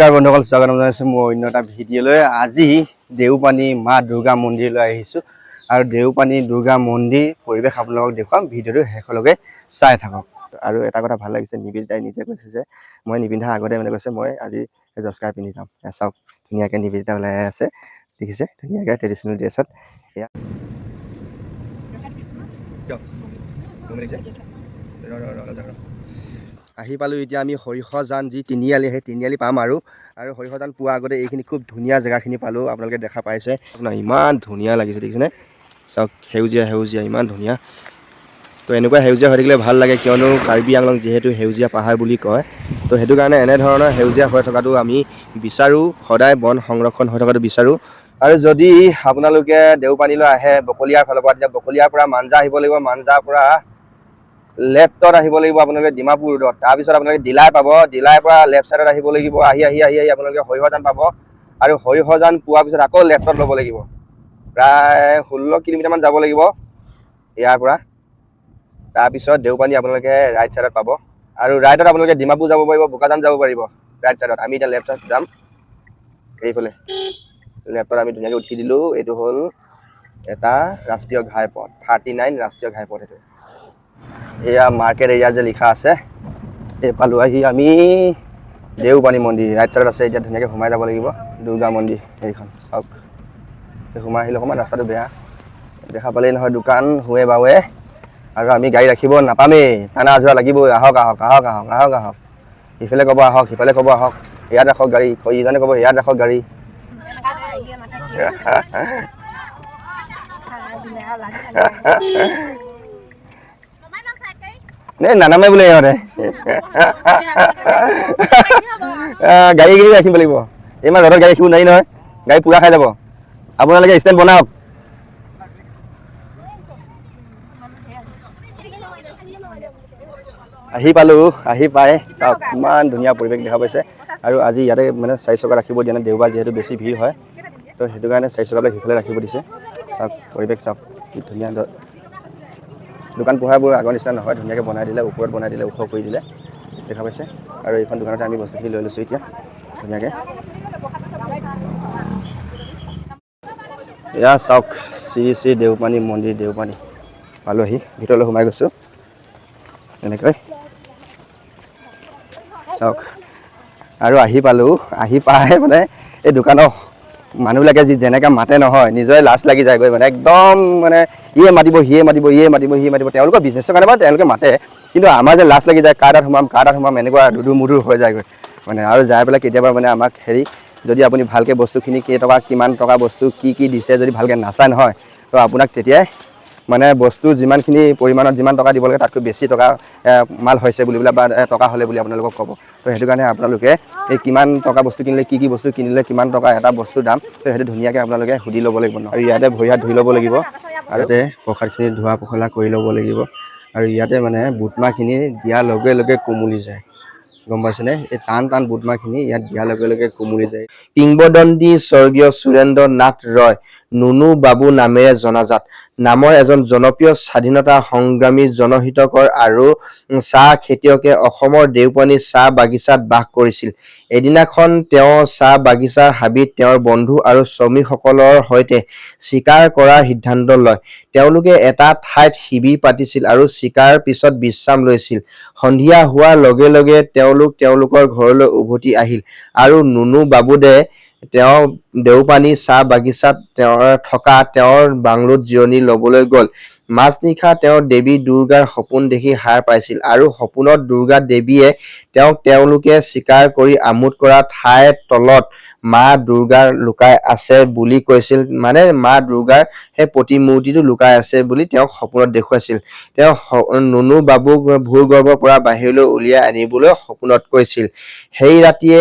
নমস্কাৰ বন্ধুসকল, স্বাগতম জনাইছোঁ মোৰ অন্য এটা ভিডিঅ'লৈ। আজি দেওপানী মা দুৰ্গা মন্দিৰলৈ আহিছোঁ আৰু দেওপানী দুৰ্গা মন্দিৰ পৰিৱেশ আপোনালোকক দেখুৱাম। ভিডিঅ'টো শেষলৈকে চাই থাকক। আৰু এটা কথা ভাল লাগিছে, নিবেদিতাই নিজে কৈছে যে মই নিপিন্ধা আগতে মানে কৈছে মই আজি জস্কাৰ পিন্ধি যাম। চাওক ধুনীয়াকৈ নিবেদিতা ওলাই আছে, দেখিছে ধুনীয়াকৈ ট্ৰেডিশ্যনেল ড্ৰেছত। এয়া আহি পালোঁ। এতিয়া আমি সৰিয়হজান যি তিনিআলি, সেই তিনিআলি পাম আৰু সৰিয়হজান পোৱাৰ আগতে এইখিনি খুব ধুনীয়া জেগাখিনি পালোঁ। আপোনালোকে দেখা পাইছে, আপোনাৰ ইমান ধুনীয়া লাগিছে দেখিছেনে? চাওক সেউজীয়া সেউজীয়া ইমান ধুনীয়া। তো এনেকুৱা সেউজীয়া হৈ থাকিলে ভাল লাগে, কিয়নো কাৰ্বি আংলং যিহেতু সেউজীয়া পাহাৰ বুলি কয়। তো সেইটো কাৰণে এনেধৰণৰ সেউজীয়া হৈ থকাটো আমি বিচাৰোঁ, সদায় বন সংৰক্ষণ হৈ থকাটো বিচাৰোঁ। আৰু যদি আপোনালোকে দেওপানীলৈ আহে বকলিয়াৰ ফালৰ পৰা, তেতিয়া বকলিয়াৰ পৰা মাঞ্জা আহিব লাগিব, মাঞ্জাৰ পৰা লেফ্টত আহিব লাগিব আপোনালোকে ডিমাপুৰ ৰোডত। তাৰপিছত আপোনালোকে ডিলাই পাব, ডিলাইৰ পৰা লেফ্ট ছাইডত আহিব লাগিব। আহি আপোনালোকে সৰিয়হজান পাব আৰু সৰিয়হজান পোৱাৰ পিছত আকৌ লেফ্টত ল'ব লাগিব। প্ৰায় 16 কিলোমিটাৰমান যাব লাগিব ইয়াৰ পৰা। তাৰপিছত দেওপানী আপোনালোকে ৰাইট ছাইডত পাব আৰু ৰাইটত আপোনালোকে ডিমাপুৰ যাব পাৰিব, বোকাজান যাব পাৰিব ৰাইট ছাইডত। আমি এতিয়া লেফ্ট ছাইডত যাম। এইফালে লেফ্টত আমি ধুনীয়াকৈ উঠি দিলোঁ। এইটো হ'ল এটা ৰাষ্ট্ৰীয় ঘাইপথ, 39 ৰাষ্ট্ৰীয় ঘাইপথ। এইটো এয়া মাৰ্কেট এৰিয়া যে লিখা আছে, এই পালোঁ আহি আমি দেওপানী মন্দিৰ ৰাইট ছাইডত আছে। এতিয়া ধুনীয়াকৈ সোমাই যাব লাগিব দুৰ্গা মন্দিৰ এইখন। চাওক সোমাই আহিলোঁ, অকণমান ৰাস্তাটো বেয়া, দেখা পালেই নহয় দোকান হুৱে বাৱে। আৰু আমি গাড়ী ৰাখিব নাপামেই, টানা আজোৰা লাগিবই। আহক আহক আহক আহক আহক আহক, ইফালে ক'ব আহক, সিফালে ক'ব আহক, ইয়াত ৰাখক গাড়ী, ইজনে ক'ব ইয়াত ৰাখক গাড়ী। নানামে বোলে ইহঁতে গাড়ী কিনি ৰাখিব লাগিব। ইমান ৰ'দত গাড়ী ৰাখিব নোৱাৰি নহয়, গাড়ী পুৰা খাই যাব। আপোনালোকে ষ্টেণ্ড বনাওক। আহি পালোঁ, আহি পাই চাওক ইমান ধুনীয়া পৰিৱেশ দেখা পাইছে। আৰু আজি ইয়াতে মানে 4 চকা ৰাখিব দিয়া নাই, দেওবাৰ যিহেতু বেছি ভিৰ হয়, তো সেইটো কাৰণে 4 চকাবিলাক সিফালে ৰাখিব দিছে। চাওক পৰিৱেশ চাওক কি ধুনীয়া। দোকান পোহাৰবোৰ আগৰ নিচিনা নহয়, ধুনীয়াকৈ বনাই দিলে, ওপৰত বনাই দিলে, ওখ কৰি দিলে, দেখা পাইছে। আৰু এইখন দোকানতে আমি বস্তুখিনি লৈ লৈছোঁ এতিয়া ধুনীয়াকৈ। এয়া চাওক শ্ৰী শ্ৰী দেওপানী মন্দিৰ, দেওপানী পালোঁ। আহি ভিতৰলৈ সোমাই গৈছোঁ এনেকৈ চাওক। আৰু আহি পালোঁ, আহি পাই মানে এই দোকানৰ মানুহবিলাকে যেনেকৈ মাতে নহয়, নিজৰে লাজ লাগি যায়গৈ। মানে একদম মানে ইয়ে মাতিব, সিয়ে মাতিব, ইয়ে মাতিব, সিয়ে মাতিব। তেওঁলোকৰ বিজনেছৰ কাৰণে বাৰু তেওঁলোকে মাতে, কিন্তু আমাৰ যে লাজ লাগি যায়, কাৰ তাত সোমাম, কাৰ তাত সোমাম, এনেকুৱা দুধুৰ মুধুৰ হৈ যায়গৈ মানে। আৰু যাই পেলাই কেতিয়াবা মানে আমাক যদি আপুনি ভালকৈ বস্তুখিনি কেইটকা কিমান টকা বস্তু কি দিছে যদি ভালকৈ নাচায় নহয়, তো আপোনাক তেতিয়াই মানে বস্তু যিমানখিনি পৰিমাণত যিমান টকা দিব লাগে তাতকৈ বেছি টকা মাল হৈছে বুলি বা টকা হ'লে বুলি আপোনালোকক ক'ব। তো সেইটো কাৰণে আপোনালোকে এই কিমান টকা বস্তু কিনিলে, কি বস্তু কিনিলে, কিমান টকা এটা বস্তুৰ দাম, তো সেইটো ধুনীয়াকৈ আপোনালোকে সুধি ল'ব লাগিব ন। আৰু ইয়াতে ভৰি হাত ধুই ল'ব লাগিব, আৰু ইয়াতে প্ৰসাদখিনি ধোৱা পখলা কৰি ল'ব লাগিব। আৰু ইয়াতে মানে বুটমাহখিনি দিয়াৰ লগে লগে কোমলি যায়, গম পাইছেনে? এই টান টান বুটমাহখিনি ইয়াত দিয়াৰ লগে লগে কোমলি যায়। কিংবদন্তি স্বৰ্গীয় সুৰেন্দ্ৰ নাথ ৰয় নুনু বাবু নামেৰে জনাজাত নামৰ এজন জনপ্ৰিয় স্বাধীনতা সংগ্ৰামী, জনহিতকৰ আৰু চাহ খেতিয়কে অসমৰ দেওপানী চাহ বাগিচাত বাস কৰিছিল। এদিনাখন তেওঁ চাহ বাগিচাৰ হাবিত তেওঁৰ বন্ধু আৰু শ্ৰমিকসকলৰ সৈতে চিকাৰ কৰাৰ সিদ্ধান্ত লয়। তেওঁলোকে এটা ঠাইত শিবিৰ পাতিছিল আৰু চিকাৰ পিছত বিশ্ৰাম লৈছিল। সন্ধিয়া হোৱাৰ লগে লগে তেওঁলোকৰ ঘৰলৈ উভতি আহিল আৰু নুনু বাবুদে তেওঁ দেওপানী চাহ বাগিচাত থকা তেওঁৰ বাংলোত জিৰণি ল'বলৈ গ'ল। মাজনিশা তেওঁ দেৱী দুৰ্গাৰ সপোন দেখি সাৰ পাইছিল আৰু সপোনত দুৰ্গা দেৱীয়ে তেওঁলোকে চিকাৰ কৰি আমোদ কৰা ঠাইৰ তলত মা দুৰ্গা লুকাই আছে বুলি কৈছিল। মানে মা দুৰ্গাৰ সেই প্ৰতিমূৰ্তিটো লুকাই আছে বুলি তেওঁক সপোনত দেখুৱাইছিল। তেওঁ নুনু বাবুক ভূগৰ্ভৰ পৰা বাহিৰলৈ উলিয়াই আনিবলৈ সপোনত কৈছিল। সেই ৰাতিয়ে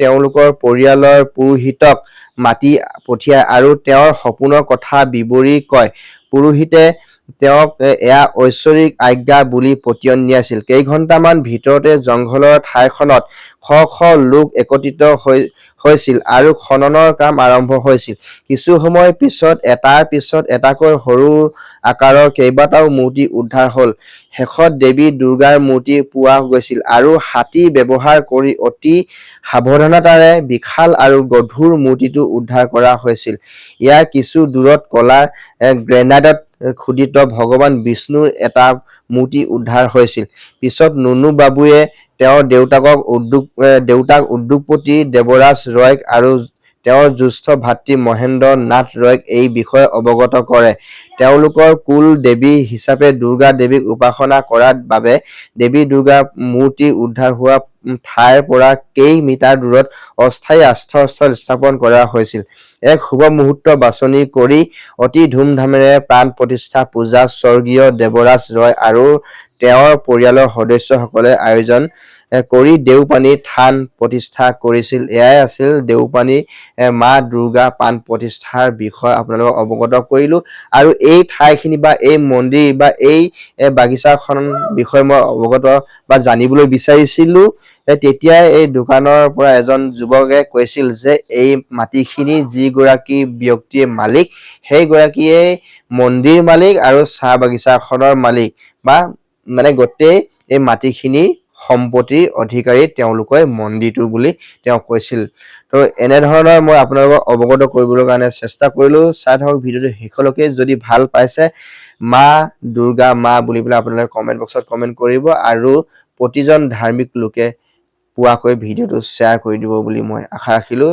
তেওঁলোকৰ পৰিয়ালৰ পুৰোহিতক মাতি পঠিয়ায় আৰু তেওঁৰ সপোনৰ কথা বিৱৰি কয়। পুৰোহিতে তেওঁক এয়া ঐশ্বৰিক আজ্ঞা বুলি পতিয়ন দিয়াইছিল। কেইঘণ্টামান ভিতৰতে জংঘলৰ ঠাইখনত শ শ লোক একত্ৰিত হৈছিল আৰু খননৰ কাম আৰম্ভ হৈছিল। কিছু সময় পিছত এটাৰ পিছত এটাকৈ সৰু আকাৰৰ কেইবাটাও মূৰ্তি উদ্ধাৰ হ'ল। শেষত দেৱী দুৰ্গাৰ মূৰ্তি পোৱা গৈছিল আৰু হাতী ব্যৱহাৰ কৰি অতি সাৱধানতাৰে বিশাল আৰু গধুৰ মূৰ্তিটো উদ্ধাৰ কৰা হৈছিল। ইয়াৰ কিছু দূৰত কলা গ্ৰেনাইটত খোদিত ভগৱান বিষ্ণুৰ এটা মূৰ্তি উদ্ধাৰ হৈছিল। পিছত নুনু বাবুৱে তেওঁৰ দেউতাক উদ্যোগপতি দেৱৰাজ ৰয়ক আৰু তেওঁৰ জ্যেষ্ঠ ভাতৃ মহেন্দ্ৰ নাথ ৰয়ক এই বিষয়ে অৱগত কৰে। তেওঁলোকৰ কুল দেৱী হিচাপে দুৰ্গা দেৱীক উপাসনা কৰাৰ বাবে দেৱী দুৰ্গাৰ মূৰ্তি উদ্ধাৰ হোৱা ঠাইৰ পৰা কেই মিটাৰ দূৰত অস্থায়ী আশ্ৰয়স্থল স্থাপন কৰা হৈছিল। এক শুভ মুহূৰ্ত বাছনি কৰি অতি ধুমধামেৰে প্ৰাণ প্ৰতিষ্ঠা পূজা স্বৰ্গীয় দেৱৰাজ ৰয় আৰু তেওঁৰ পৰিয়ালৰ সদস্যসকলে আয়োজন কৰি দেওপানী থান প্ৰতিষ্ঠা কৰিছিল। এয়াই আছিল দেওপানী মা দুৰ্গা প্ৰাণ প্ৰতিষ্ঠাৰ বিষয়ে আপোনালোকক অৱগত কৰিলো। আৰু এই ঠাইখিনি বা এই মন্দিৰ বা এই বাগিচাখনৰ বিষয়ে মই অৱগত বা জানিবলৈ বিচাৰিছিলো। তেতিয়াই এই দোকানৰ পৰা এজন যুৱকে কৈছিল যে এই মাটিখিনি যিগৰাকী ব্যক্তিয়ে মালিক সেই গৰাকীয়ে মন্দিৰ মালিক আৰু চাহ বাগিচাখনৰ মালিক বা মানে গোটেই এই মাটিখিনি সম্পত্তিৰ অধিকাৰী তেওঁলোকে মন্দিৰটো বুলি তেওঁ কৈছিল। তো এনেধৰণৰ মই আপোনালোকক অৱগত কৰিবলৈ কাৰণে চেষ্টা কৰিলো। চাই থাকক ভিডিঅ'টো শেষলৈকে। যদি ভাল পাইছে মা দুৰ্গা মা বুলি পেলাই আপোনালোকে কমেণ্ট বক্সত কমেণ্ট কৰিব আৰু প্ৰতিজন ধাৰ্মিক লোকে পোৱাকৈ ভিডিঅ'টো শ্বেয়াৰ কৰি দিব বুলি মই আশা ৰাখিলো।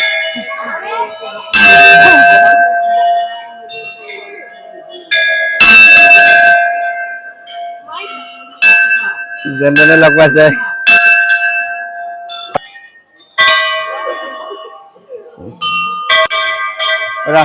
যেনে লগ পাইছে ৰা